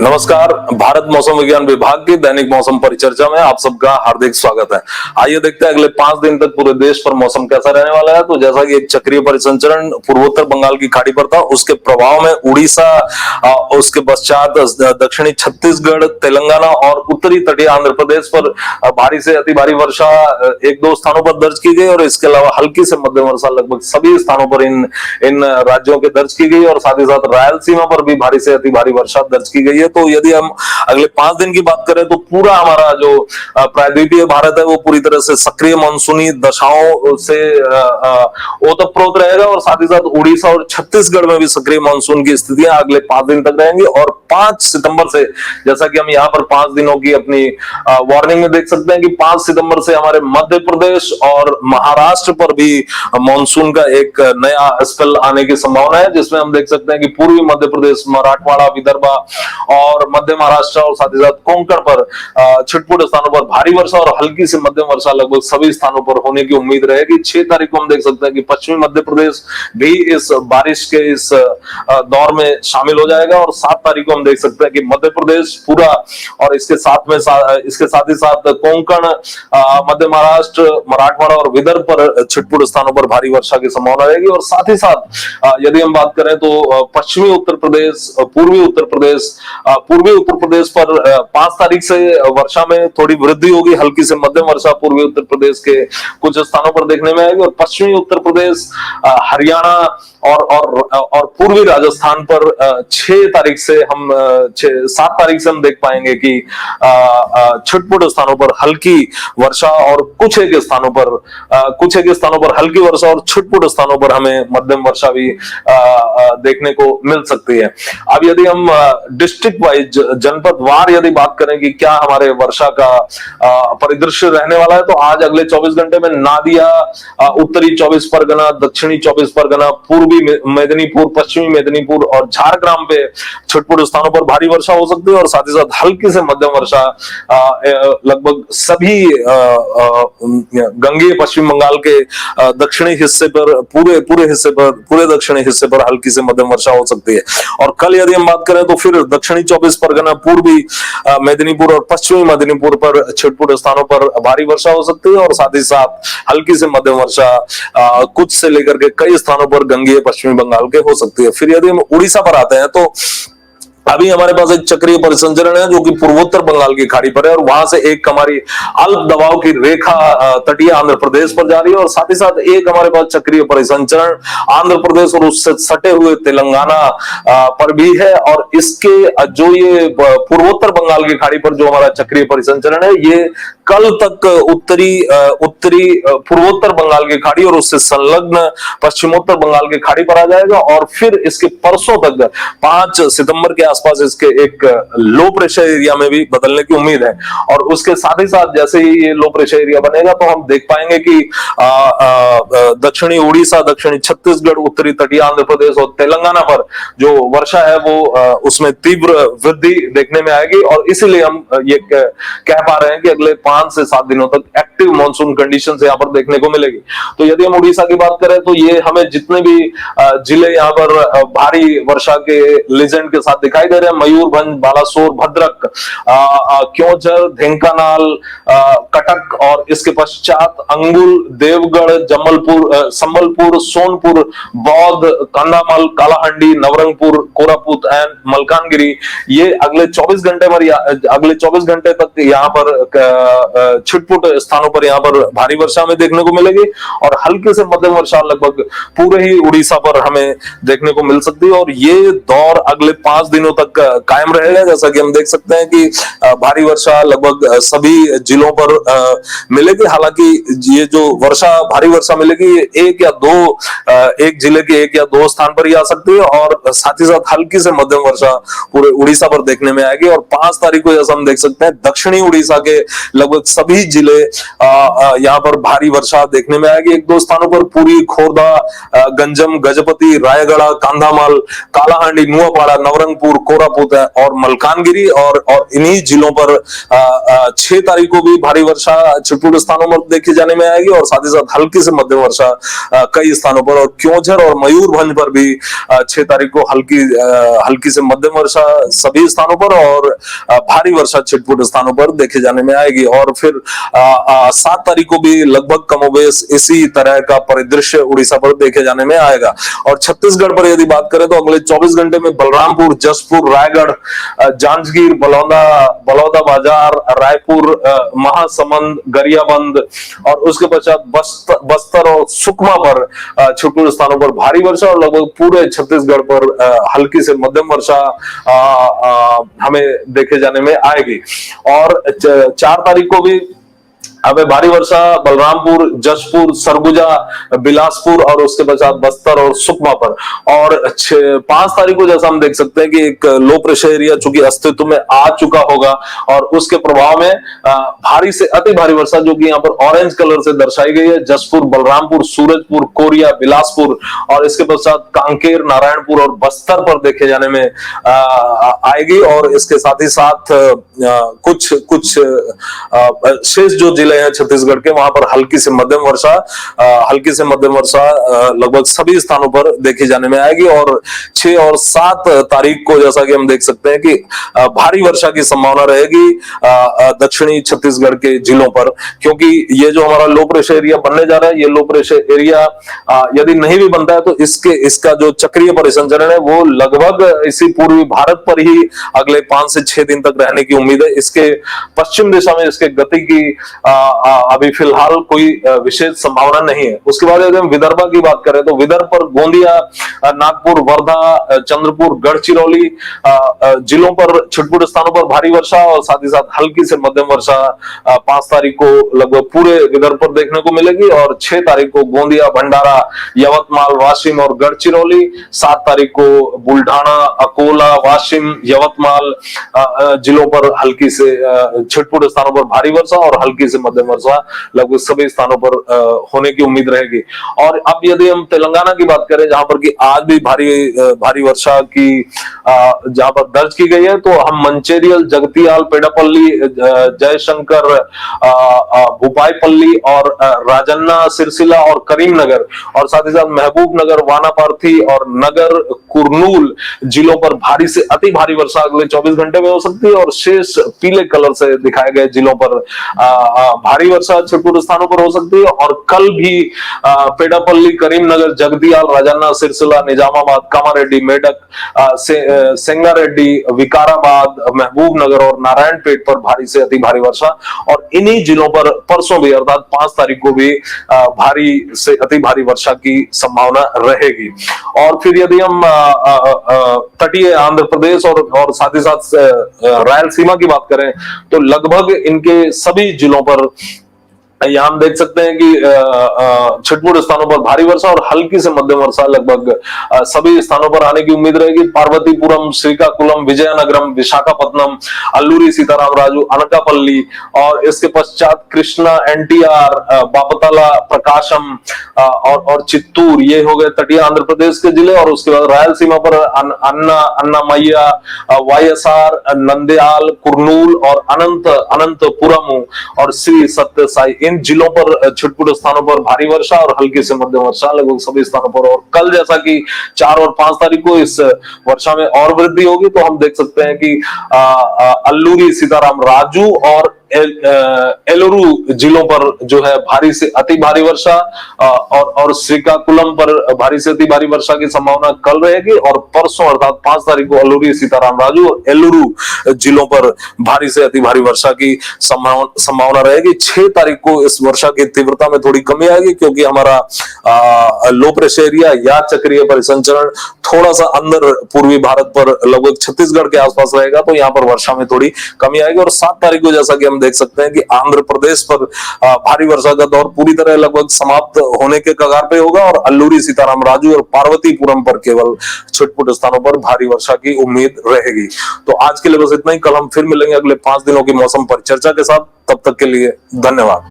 नमस्कार। भारत मौसम विज्ञान विभाग की दैनिक मौसम परिचर्चा में आप सबका हार्दिक स्वागत है। आइए देखते हैं अगले 5 दिन तक पूरे देश पर मौसम कैसा रहने वाला है। तो जैसा कि एक चक्रीय परिसंचरण पूर्वोत्तर बंगाल की खाड़ी पर था, उसके प्रभाव में उड़ीसा, उसके पश्चात दक्षिणी छत्तीसगढ़, तेलंगाना और उत्तरी तटीय आंध्र प्रदेश पर भारी से अति भारी वर्षा एक दो स्थानों पर दर्ज की गई और इसके अलावा हल्की से मध्यम वर्षा लगभग सभी स्थानों पर इन राज्यों के दर्ज की गई और साथ ही साथ रायलसीमा पर भी भारी से अति भारी वर्षा दर्ज की गई है। तो यदि हम अगले 5 दिन की बात करें तो पूरा हमारा जो प्रायद्वीपीय भारत है वो पूरी तरह से सक्रिय मानसूनी दशाओं से ओतप्रोत रहेगा और साथ ही साथ उड़ीसा और छत्तीसगढ़ में भी सक्रिय मानसून की स्थितियां अगले 5 दिन तक रहेंगी। और 5 सितंबर से, जैसा कि हम यहाँ पर 5 दिनों की अपनी वार्निंग में देख सकते हैं कि 5 सितंबर से हमारे मध्य प्रदेश और महाराष्ट्र पर भी मानसून का एक नया स्पेल आने की संभावना है, जिसमें हम देख सकते हैं कि पूर्वी मध्य प्रदेश, मराठवाड़ा, विदर्भ और मध्य महाराष्ट्र और साथ ही साथ कोंकण पर छिटपुट स्थानों पर भारी वर्षा और हल्की से मध्यम वर्षा लगभग सभी स्थानों पर होने की उम्मीद रहेगी। 6 तारीख को हम देख सकते हैं कि पश्चिमी मध्य प्रदेश भी इस बारिश के इस दौर में शामिल हो जाएगा और 7 तारीख को हम देख सकते हैं कि मध्य प्रदेश पूरा और इसके साथ ही साथ कोंकण, मध्य महाराष्ट्र, मराठवाड़ा और विदर्भ पर छिटपुट स्थानों पर भारी वर्षा की संभावना रहेगी। और साथ ही साथ यदि हम बात करें तो पश्चिमी उत्तर प्रदेश, पूर्वी उत्तर प्रदेश पर 5 तारीख से वर्षा में थोड़ी वृद्धि होगी, हल्की से मध्यम वर्षा पूर्वी उत्तर प्रदेश के कुछ स्थानों पर देखने में आएगी। और पश्चिमी उत्तर प्रदेश, हरियाणा और पूर्वी राजस्थान पर 7 तारीख से हम देख पाएंगे कि छिटपुट स्थानों पर हल्की वर्षा और कुछ एक स्थानों पर हल्की वर्षा और छिटपुट स्थानों पर हमें मध्यम वर्षा भी देखने को मिल सकती है। अब यदि हम डिस्ट्रिक्ट वाइज, जनपद वार यदि बात करें कि क्या हमारे वर्षा का परिदृश्य रहने वाला है, तो आज अगले 24 घंटे में नादिया, उत्तरी 24 परगना, दक्षिणी 24 परगना, पूर्वी मेदिनीपुर, पश्चिमी मेदिनीपुर और झारग्राम पे छिटपुट स्थानों पर भारी वर्षा हो सकती है और साथ ही साथ हल्की से मध्यम वर्षा लगभग सभी गंगेय पश्चिम बंगाल के दक्षिणी हिस्से पर, पूरे दक्षिणी हिस्से पर हल्की से मध्यम वर्षा हो सकती है। और कल यदि हम बात करें तो फिर दक्षिणी 24 परगना, पूर्वी मेदिनीपुर और पश्चिमी मेदिनीपुर पर छिटपुट स्थानों पर भारी वर्षा हो सकती है और साथ ही साथ हल्की से मध्यम वर्षा कुछ से लेकर के कई स्थानों पर गंगेय पश्चिमी बंगाल के हो सकती है। फिर यदि हम उड़ीसा पर आते हैं तो अभी हमारे पास एक चक्रीय परिसंचरण है जो कि पूर्वोत्तर बंगाल की खाड़ी पर है और वहां से एक हमारी अल्प दबाव की रेखा तटीय आंध्र प्रदेश पर जा रही है और साथ ही साथ एक हमारे पास चक्रीय परिसंचरण आंध्र प्रदेश और उससे सटे हुए तेलंगाना पर भी है। और इसके जो ये पूर्वोत्तर बंगाल की खाड़ी पर जो हमारा चक्रीय परिसंचरण है, ये कल तक उत्तरी पूर्वोत्तर बंगाल की खाड़ी और उससे संलग्न पश्चिमोत्तर बंगाल की खाड़ी पर आ जाएगा और फिर इसके परसों तक 5 सितंबर के आसपास इसके एक लो प्रेशर एरिया में भी बदलने की उम्मीद है। और उसके साथ ही साथ जैसे ही ये लो प्रेशर एरिया बनेगा तो हम देख पाएंगे कि दक्षिणी उड़ीसा, दक्षिणी छत्तीसगढ़, उत्तरी तटीय आंध्र प्रदेश और तेलंगाना पर जो वर्षा है वो उसमें तीव्र वृद्धि देखने में आएगी और इसीलिए हम ये कह पा रहे हैं कि अगले 5 से 7 दिनों तक एक्टिव मानसून कंडीशंस यहाँ पर देखने को मिलेगी। तो यदि हम उड़ीसा की बात करें तो ये हमें जितने भी जिले यहाँ पर भारी वर्षा के लेजेंड के साथ दिखाई दे रहे हैं, मयूरभंज, बालासोर, भद्रक, क्योंझर, ढेंकानाल, कटक और इसके पश्चात अंगुल, देवगढ़, संबलपुर, सोनपुर, बौद्ध, कंधामल, कालाहांडी, नवरंगपुर, कोरापुट एंड मलकानगिरी, ये अगले 24 घंटे तक यहाँ पर छिटपुट स्थानों पर यहाँ पर भारी वर्षा में देखने को मिलेगी और हल्के से मध्यम वर्षा लगभग पूरे ही उड़ीसा पर हमें देखने को मिल सकती है और ये दौर अगले 5 दिनों तक कायम रहेगा। जैसा कि हम देख सकते हैं कि भारी वर्षा लगभग सभी जिलों पर मिलेगी। हालांकि ये जो भारी वर्षा मिलेगी एक जिले के 1 या 2 स्थान पर ही आ सकती है और साथ ही साथ हल्की से मध्यम वर्षा पूरे उड़ीसा पर देखने में आएगी। और 5 तारीख को जैसा हम देख सकते हैं दक्षिणी उड़ीसा के लगभग सभी जिले यहाँ पर भारी वर्षा देखने में आएगी। 1-2 स्थानों पर पुरी, खोर्धा, गंजम, गजपति, रायगढ़, कंधामाल, कालाहांडी, नुआपाड़ा, नवरंगपुर, कोरापुट है और मलकानगिरी और इन्हीं जिलों पर 6 तारीख को भी भारी वर्षा छिटपुट स्थानों पर देखी जाने में आएगी और साथ ही साथ हल्की से मध्यम वर्षा कई स्थानों पर, और क्योंझर और मयूरभंज पर भी 6 तारीख को हल्की से मध्यम वर्षा सभी स्थानों पर और भारी वर्षा छिटपुट स्थानों पर देखे जाने में आएगी। और फिर 7 तारीख को भी लगभग कमोबेश इसी तरह का परिदृश्य उड़ीसा पर देखे जाने में आएगा। और छत्तीसगढ़ पर यदि बात करें तो अगले 24 घंटे में बलरामपुर, जसपुर, रायगढ़, जांजगीर, बलौदा बाजार, रायपुर, महासमुंद, गरियाबंद और उसके पश्चात बस्तर और सुकमा पर छिटपुट स्थानों पर भारी वर्षा और लगभग पूरे छत्तीसगढ़ पर हल्की से मध्यम वर्षा हमें देखे जाने में आएगी। और 4 तारीख को भी हमें भारी वर्षा बलरामपुर, जशपुर, सरगुजा, बिलासपुर और उसके पश्चात बस्तर और सुकमा पर। और 5 तारीख को जैसा हम देख सकते हैं कि एक लो प्रेशर एरिया चूंकि अस्तित्व में आ चुका होगा और उसके प्रभाव में भारी से अति भारी वर्षा जो कि यहाँ पर ऑरेंज कलर से दर्शाई गई है, जशपुर, बलरामपुर, सूरजपुर, कोरिया, बिलासपुर और इसके पश्चात कांकेर, नारायणपुर और बस्तर पर देखे जाने में आएगी। और इसके साथ ही साथ कुछ शेष जो जिले हैं छत्तीसगढ़ के, वहां पर हल्की से मध्यम वर्षा लगभग सभी स्थानों पर देखी जाने में आएगी। और 6 और 7 तारीख को जैसा कि हम देख सकते हैं कि भारी वर्षा की संभावना रहेगी दक्षिणी छत्तीसगढ़ के जिलों पर, क्योंकि ये जो हमारा लो प्रेशर एरिया बनने जा रहा है, ये लो प्रेशर एरिया यदि नहीं भी बनता है तो इसका जो चक्रीय परिसंचरण है वो लगभग इसी पूर्वी भारत पर ही अगले 5 से 6 दिन तक रहने की उम्मीद है। इसके पश्चिम दिशा में इसके गति की अभी फिलहाल कोई विशेष संभावना नहीं है। उसके बाद यदि हम विदर्भ की बात करें तो विदर्भ पर गोंदिया, नागपुर, वर्धा, चंद्रपुर, गढ़चिरौली जिलों पर छिटपुट स्थानों पर भारी वर्षा और साथ ही साथ हल्की से मध्यम वर्षा 5 तारीख को लगभग पूरे विदर्भ पर देखने को मिलेगी। और 6 तारीख को गोंदिया, भंडारा, यवतमाल, वाशिम और गढ़चिरौली, 7 तारीख को बुल्ढाना, अकोला, वाशिम, यवतमाल जिलों पर हल्की से छिटपुट स्थानों पर भारी वर्षा और हल्की से मध्यम वर्षा लगभग सभी स्थानों पर होने की उम्मीद रहेगी। और अब यदि हम तेलंगाना की बात करें जहां पर कि आज भी भारी वर्षा की जहां पर दर्ज की गई है, तो हम मंचेरियल, जगतियाल, पेडापल्ली, जयशंकर, भूपाईपल्ली और राजन्ना, सिरसिला और करीमनगर और साथ ही साथ महबूबनगर, वानापार्थी और नगर कुरनूल जिलों पर भारी से अति भारी वर्षा अगले 24 घंटे में हो सकती है। और शेष पीले कलर से दिखाए गए जिलों पर भारी वर्षा छिटपुट स्थानों पर हो सकती है। और कल भी पेडापल्ली, करीमनगर, जगदियाल, राजन्ना, सिरसिला, निजामाबाद, कामारेड्डी, मेडक, सेंगारेड्डी, विकाराबाद, महबूबनगर और नारायणपेट पर भारी से अति भारी वर्षा। और इन्हीं जिलों पर परसों भी अर्थात 5 तारीख को भी भारी से अति भारी वर्षा की संभावना रहेगी। और फिर यदि हम तटीय आंध्र प्रदेश और साथ ही साथ रायलसीमा की बात करें तो लगभग इनके सभी जिलों पर यहां हम देख सकते हैं कि छिटपुट स्थानों पर भारी वर्षा और हल्की से मध्यम वर्षा लगभग सभी स्थानों पर आने की उम्मीद रहेगी। पार्वतीपुरम, श्रीकाकुलम, विजयनगरम, विशाखापत्तनम, अल्लूरी सीताराम राजू, अनकापल्ली और इसके पश्चात कृष्णा, एनटीआर, बापतला, प्रकाशम और चित्तूर, ये हो गए तटीय आंध्र प्रदेश के जिले। और उसके बाद रायलसीमा पर अन्नामय्या, वायएसआर, नंदयाल, कुरनूल और अनंतपुरम और श्री सत्य साई, इन जिलों पर छिटपुट स्थानों पर भारी वर्षा और हल्की से मध्यम वर्षा लगभग सभी स्थानों पर। और कल जैसा कि 4 और 5 तारीख को इस वर्षा में और वृद्धि होगी, तो हम देख सकते हैं कि अल्लूरी सीताराम राजू और एलोरू जिलों पर जो है भारी से अति भारी वर्षा और श्रीकाकुलम पर भारी से अति भारी वर्षा की संभावना कल रहेगी। और परसों अर्थात 5 तारीख को अल्लूरी सीताराम राजू और एलोरू जिलों पर भारी से अति भारी वर्षा की संभावना रहेगी। 6 तारीख को इस वर्षा की तीव्रता में थोड़ी कमी आएगी क्योंकि हमारा लो प्रेशर एरिया या चक्रीय परिसंचरण थोड़ा सा अंदर पूर्वी भारत पर लगभग छत्तीसगढ़ के आसपास रहेगा, तो यहाँ पर वर्षा में थोड़ी कमी आएगी। और 7 तारीख को जैसा कि हम देख सकते हैं कि आंध्र प्रदेश पर भारी वर्षा का दौर पूरी तरह लगभग समाप्त होने के कगार पे होगा और अल्लूरी सीताराम राजू और पार्वतीपुरम पर केवल छिटपुट स्थानों पर भारी वर्षा की उम्मीद रहेगी। तो आज के लिए बस इतना ही। कल हम फिर मिलेंगे अगले 5 दिनों के मौसम पर चर्चा के साथ। तब तक के लिए धन्यवाद।